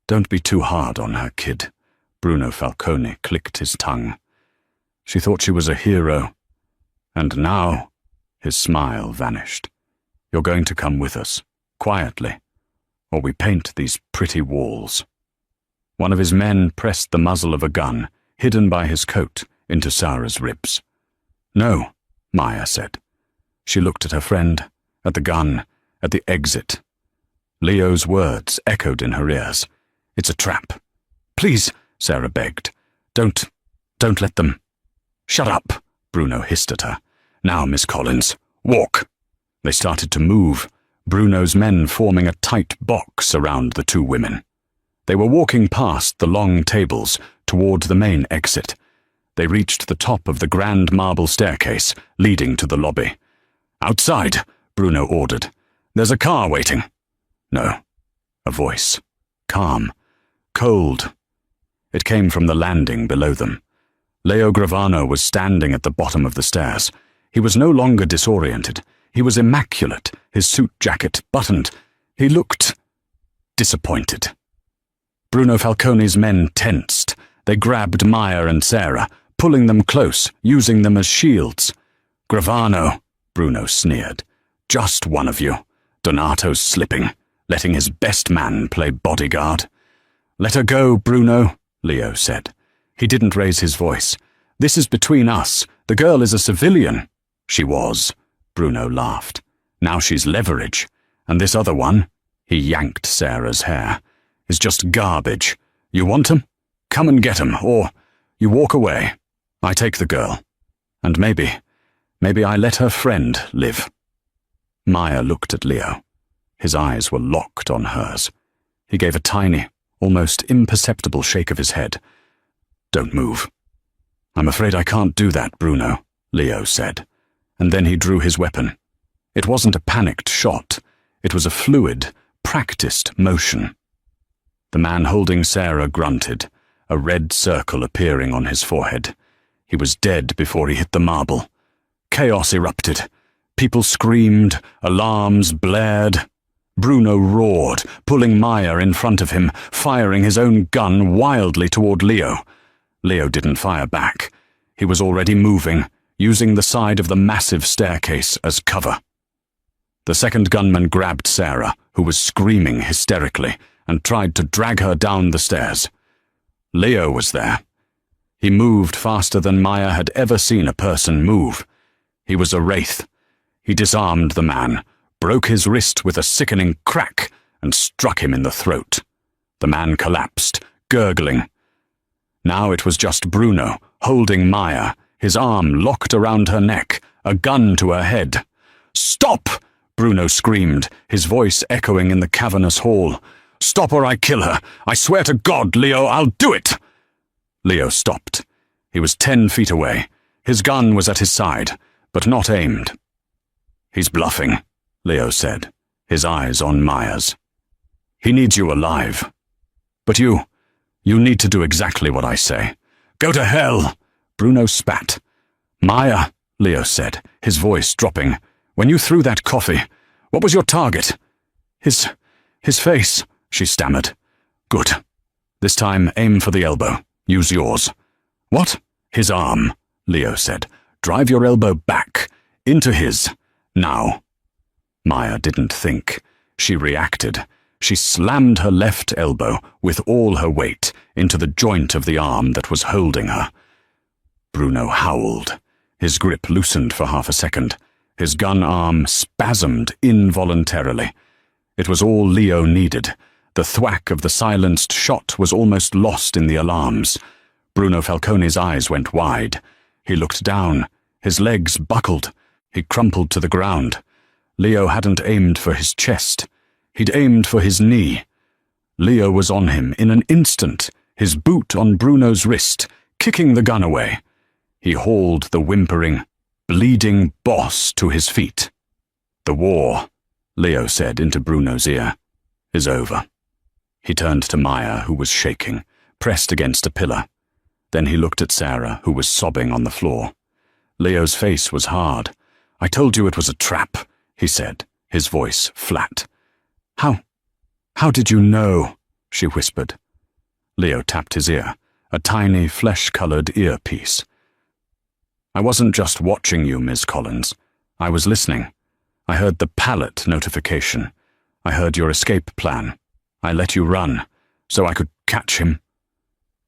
Don't be too hard on her, kid. Bruno Falcone clicked his tongue. She thought she was a hero. And now, his smile vanished. You're going to come with us, quietly, or we paint these pretty walls. One of his men pressed the muzzle of a gun, hidden by his coat, into Sarah's ribs. No, Maya said. She looked at her friend, at the gun, at the exit. Leo's words echoed in her ears. It's a trap. Please, Sarah begged. Don't let them. Shut up, Bruno hissed at her. Now, Miss Collins, walk. They started to move, Bruno's men forming a tight box around the two women. They were walking past the long tables toward the main exit. They reached the top of the grand marble staircase leading to the lobby. Outside, Bruno ordered. There's a car waiting. No. A voice. Calm. Cold. It came from the landing below them. Leo Gravano was standing at the bottom of the stairs. He was no longer disoriented. He was immaculate, his suit jacket buttoned. He looked disappointed. Bruno Falcone's men tensed. They grabbed Maya and Sarah, pulling them close, using them as shields. Gravano, Bruno sneered. Just one of you. Donato's slipping, letting his best man play bodyguard. Let her go, Bruno, Leo said. He didn't raise his voice. This is between us. The girl is a civilian. She was. Bruno laughed. Now she's leverage. And this other one, he yanked Sarah's hair, is just garbage. You want him? Come and get him, or you walk away. I take the girl. And maybe I let her friend live. Maya looked at Leo. His eyes were locked on hers. He gave a tiny, almost imperceptible shake of his head. Don't move. I'm afraid I can't do that, Bruno, Leo said. And then he drew his weapon. It wasn't a panicked shot. It was a fluid, practiced motion. The man holding Sarah grunted, a red circle appearing on his forehead. He was dead before he hit the marble. Chaos erupted. People screamed, alarms blared. Bruno roared, pulling Maya in front of him, firing his own gun wildly toward Leo. Leo didn't fire back. He was already moving, using the side of the massive staircase as cover. The second gunman grabbed Sarah, who was screaming hysterically, and tried to drag her down the stairs. Leo was there. He moved faster than Maya had ever seen a person move. He was a wraith. He disarmed the man, broke his wrist with a sickening crack, and struck him in the throat. The man collapsed, gurgling. Now it was just Bruno, holding Maya, his arm locked around her neck, a gun to her head. Stop! Bruno screamed, his voice echoing in the cavernous hall. Stop or I kill her! I swear to God, Leo, I'll do it! Leo stopped. He was 10 feet away. His gun was at his side, but not aimed. "He's bluffing," Leo said, his eyes on Maya's. "He needs you alive. But you need to do exactly what I say." "Go to hell!" Bruno spat. "Maya," Leo said, his voice dropping, "when you threw that coffee, what was your target?" His face," she stammered. "Good. This time, aim for the elbow. Use yours." "What?" "His arm," Leo said. "Drive your elbow back, into his. Now." Maya didn't think. She reacted. She slammed her left elbow with all her weight into the joint of the arm that was holding her. Bruno howled. His grip loosened for half a second. His gun arm spasmed involuntarily. It was all Leo needed. The thwack of the silenced shot was almost lost in the alarms. Bruno Falcone's eyes went wide. He looked down. His legs buckled. He crumpled to the ground. Leo hadn't aimed for his chest. He'd aimed for his knee. Leo was on him in an instant, his boot on Bruno's wrist, kicking the gun away. He hauled the whimpering, bleeding boss to his feet. "The war," Leo said into Bruno's ear, "is over." He turned to Maya, who was shaking, pressed against a pillar. Then he looked at Sarah, who was sobbing on the floor. Leo's face was hard. "I told you it was a trap," he said, his voice flat. How did you know?" she whispered. Leo tapped his ear, a tiny flesh-colored earpiece. "I wasn't just watching you, Ms. Collins. I was listening. I heard the pallet notification. I heard your escape plan. I let you run, so I could catch him."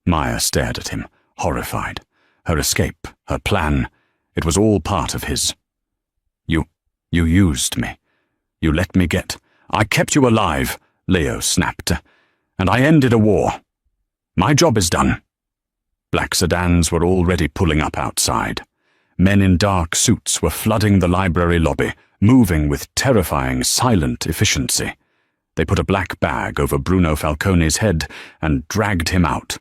Maya stared at him, horrified. Her escape, her plan, it was all part of his. You used me. You let me get—" "I kept you alive," Leo snapped, "and I ended a war. My job is done." Black sedans were already pulling up outside. Men in dark suits were flooding the library lobby, moving with terrifying, silent efficiency. They put a black bag over Bruno Falcone's head and dragged him out.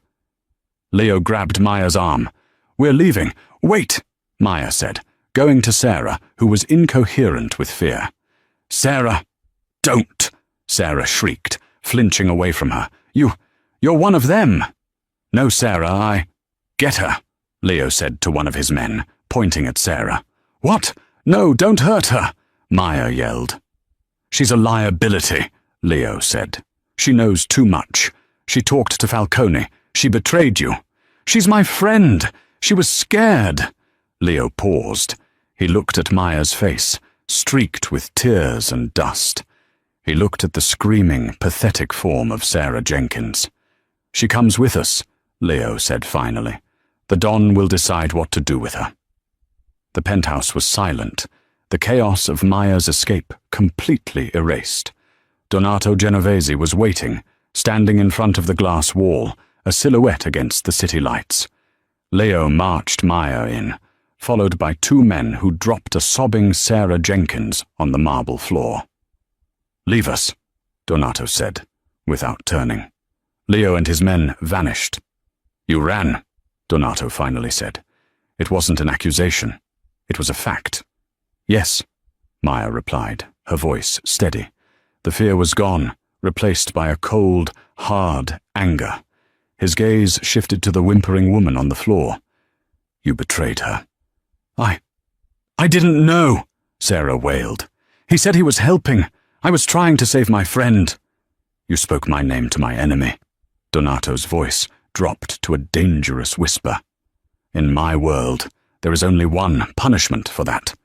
Leo grabbed Maya's arm. "We're leaving." "Wait," Maya said, going to Sarah, who was incoherent with fear. "Sarah, don't," Sarah shrieked, flinching away from her. You're one of them." "No, Sarah, Get her," Leo said to one of his men, pointing at Sarah. "What? No, don't hurt her," Maya yelled. "She's a liability," Leo said. "She knows too much. She talked to Falcone. She betrayed you." "She's my friend. She was scared." Leo paused. He looked at Maya's face, streaked with tears and dust. He looked at the screaming, pathetic form of Sarah Jenkins. "She comes with us," Leo said finally. "The Don will decide what to do with her." The penthouse was silent, the chaos of Maya's escape completely erased. Donato Genovese was waiting, standing in front of the glass wall, a silhouette against the city lights. Leo marched Maya in, followed by two men who dropped a sobbing Sarah Jenkins on the marble floor. "Leave us," Donato said, without turning. Leo and his men vanished. "You ran," Donato finally said. It wasn't an accusation. It was a fact. "Yes," Maya replied, her voice steady. The fear was gone, replaced by a cold, hard anger. His gaze shifted to the whimpering woman on the floor. "You betrayed her." I didn't know," Sarah wailed. "He said he was helping. I was trying to save my friend." "You spoke my name to my enemy." Donato's voice dropped to a dangerous whisper. "In my world, there is only one punishment for that."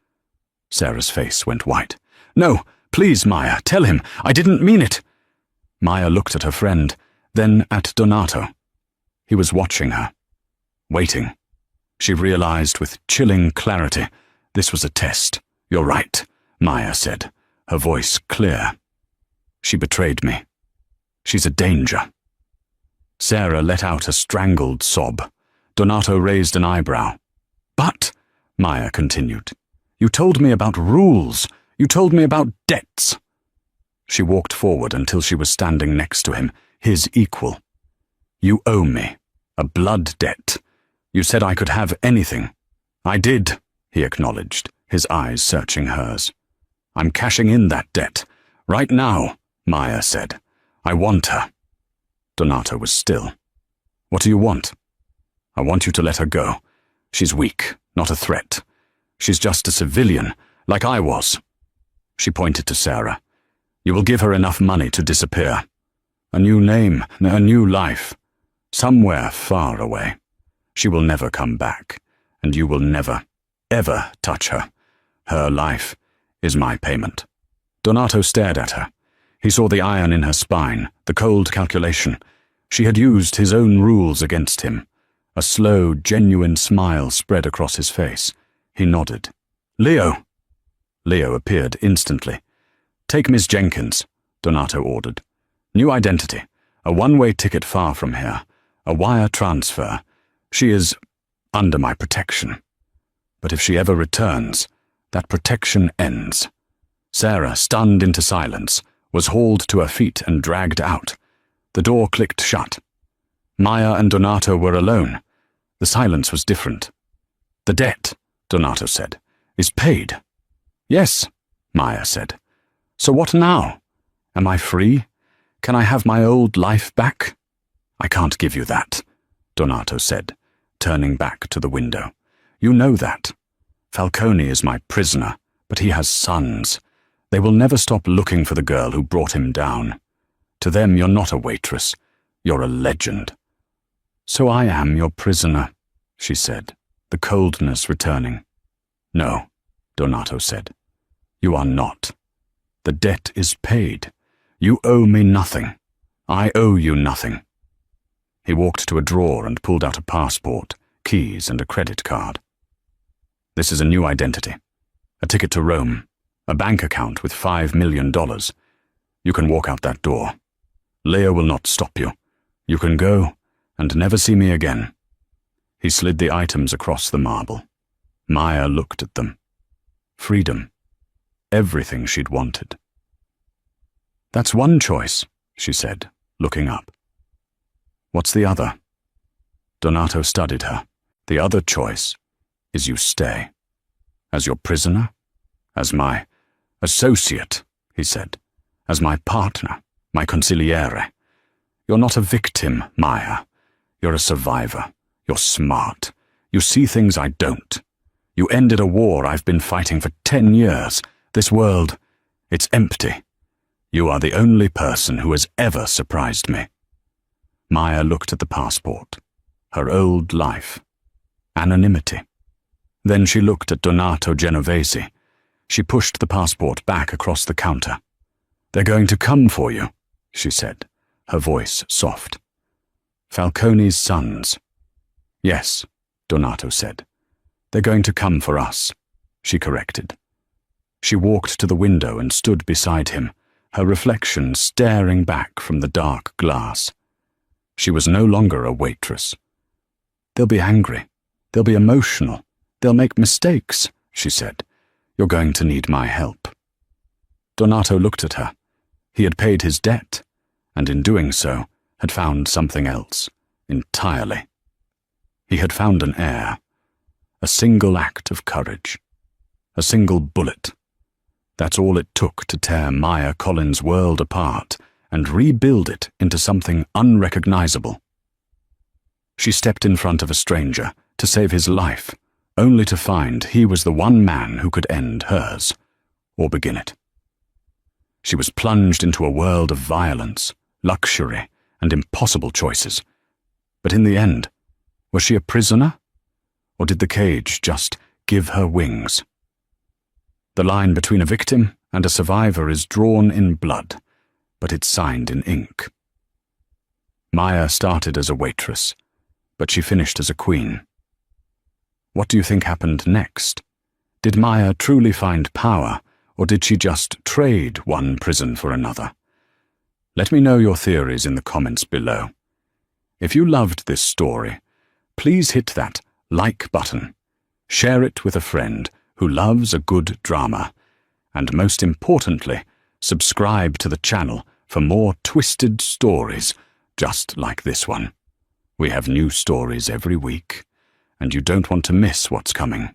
Sarah's face went white. "No, please, Maya, tell him. I didn't mean it." Maya looked at her friend, then at Donato. He was watching her, waiting. She realized with chilling clarity, this was a test. "You're right," Maya said, her voice clear. "She betrayed me. She's a danger." Sarah let out a strangled sob. Donato raised an eyebrow. "But," Maya continued, "you told me about rules. You told me about debts." She walked forward until she was standing next to him, his equal. "You owe me. A blood debt. You said I could have anything. I did, he acknowledged, his eyes searching hers. I'm cashing in that debt. Right now, Maya said. I want her. Donato was still. What do you want? I want you to let her go. She's weak, not a threat. She's just a civilian, like I was. She pointed to Sarah. You will give her enough money to disappear. A new name, a new life. Somewhere far away. She will never come back, and you will never, ever touch her. Her life is my payment. Donato stared at her. He saw the iron in her spine, the cold calculation. She had used his own rules against him. A slow, genuine smile spread across his face. He nodded. Leo! Leo appeared instantly. Take Miss Jenkins, Donato ordered. New identity, a one-way ticket far from here, a wire transfer. She is under my protection. But if she ever returns, that protection ends. Sarah, stunned into silence, was hauled to her feet and dragged out. The door clicked shut. Maya and Donato were alone. The silence was different. The debt, Donato said, is paid. Yes, Maya said. So what now? Am I free? Can I have my old life back? I can't give you that, Donato said, turning back to the window. You know that. Falcone is my prisoner, but he has sons. They will never stop looking for the girl who brought him down. To them, you're not a waitress. You're a legend. So I am your prisoner, she said, the coldness returning. No, Donato said. You are not. The debt is paid. You owe me nothing. I owe you nothing. He walked to a drawer and pulled out a passport, keys, and a credit card. This is a new identity. A ticket to Rome. A bank account with $5 million. You can walk out that door. Leo will not stop you. You can go and never see me again. He slid the items across the marble. Maya looked at them. Freedom. Everything she'd wanted. That's one choice, she said, looking up. What's the other? Donato studied her. The other choice is you stay. As your prisoner? As my associate, he said. As my partner, my consigliere. You're not a victim, Maya. You're a survivor. You're smart. You see things I don't. You ended a war I've been fighting for 10 years. This world, it's empty. You are the only person who has ever surprised me. Maya looked at the passport. Her old life. Anonymity. Then she looked at Donato Genovese. She pushed the passport back across the counter. They're going to come for you, she said, her voice soft. Falcone's sons. Yes, Donato said. They're going to come for us, she corrected. She walked to the window and stood beside him, her reflection staring back from the dark glass. She was no longer a waitress. They'll be angry. They'll be emotional. They'll make mistakes, she said. You're going to need my help. Donato looked at her. He had paid his debt, and in doing so, had found something else, entirely. He had found an heir, a single act of courage, a single bullet. That's all it took to tear Maya Collins' world apart and rebuild it into something unrecognizable. She stepped in front of a stranger to save his life, only to find he was the one man who could end hers, or begin it. She was plunged into a world of violence, luxury, and impossible choices. But in the end, was she a prisoner? Or did the cage just give her wings? The line between a victim and a survivor is drawn in blood, but it's signed in ink. Maya started as a waitress, but she finished as a queen. What do you think happened next? Did Maya truly find power, or did she just trade one prison for another? Let me know your theories in the comments below. If you loved this story, please hit that like button, share it with a friend who loves a good drama, and most importantly, subscribe to the channel for more twisted stories just like this one. We have new stories every week, and you don't want to miss what's coming.